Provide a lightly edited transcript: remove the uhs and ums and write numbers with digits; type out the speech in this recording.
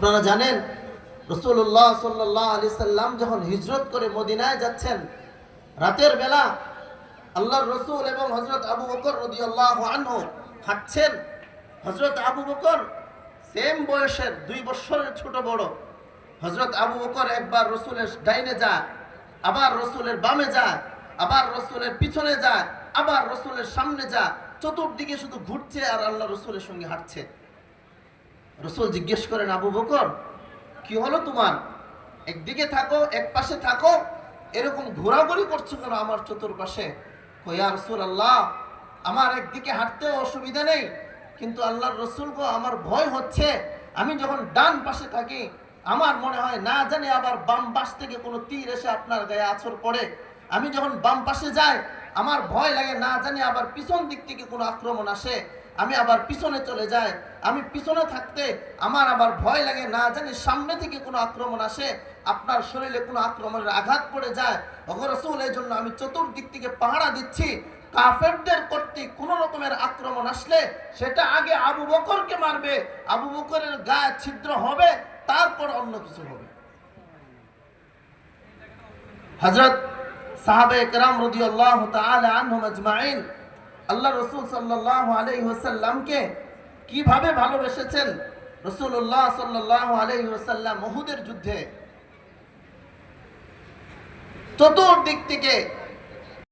আপনারা জানেন রাসূলুল্লাহ সাল্লাল্লাহু আলাইহি সাল্লাম যখন হিজরত করে মদিনায় যাচ্ছেন, রাতের বেলা আল্লাহর রসুল এবং হযরত আবু বকর রাদিয়াল্লাহু আনহু হাঁটছেন। হযরত আবু বকর সেম বয়সের, 2 বছরের ছোট বড়। হযরত আবু বকর একবার রসুলের ডাইনে যায়, আবার রসুলের বামে যায়, আবার রসুলের পিছনে যায়, আবার রসুলের সামনে যায়, চতুর্দিকে শুধু ঘুরছে আর আল্লাহ রসুলের সঙ্গে হাঁটছে। রসুল জিজ্ঞেস করেন, আবু বকর কি হলো তোমার? একদিকে থাকো, এক পাশে থাকো, এরকম ঘোরাঘুরি করছো কেন আমার চতুর্পাশে? ইয়া রাসূলুল্লাহ, আমার একদিকে হাঁটতেও অসুবিধা নেই, কিন্তু আল্লাহর রসুল গো, আমার ভয় হচ্ছে। আমি যখন ডান পাশে থাকি আমার মনে হয় না জানি আবার বাম পাশ থেকে কোনো তীর এসে আপনার গায়ে আছর পড়ে। আমি যখন বাম পাশে যাই আমার ভয় লাগে না জানি আবার পিছন দিক থেকে কোনো আক্রমণ আসে, আমি আবার পিছনে চলে যাই। আমি পিছনে থাকতে আমার আবার ভয় লাগে না জানি সামনে থেকে কোনো আক্রমণ আসে, আপনার শরীরে কোনো আক্রমণের আঘাত পড়ে যায়। ওগো রাসূল, এই জন্য আমি চতুর্দিক থেকে পাহারা দিচ্ছি। কাফেরদের কর্তৃক কোনো রকমের আক্রমণ আসলে সেটা আগে আবু বকরকে মারবে, আবু বকরের গায়ে ছিদ্র হবে, তারপর অন্য কিছু হবে। হযরত সাহাবায়ে কেরাম রাদিয়াল্লাহু তাআলা আনহুম আজমাইন আল্লাহ রাসূল সাল্লাল্লাহু আলাইহি ওয়াসাল্লামকে কিভাবে ভালোবেসেছেন। রাসূলুল্লাহ সাল্লাল্লাহু আলাইহি ওয়াসাল্লাম উহুদের যুদ্ধে চতুর্দিক থেকে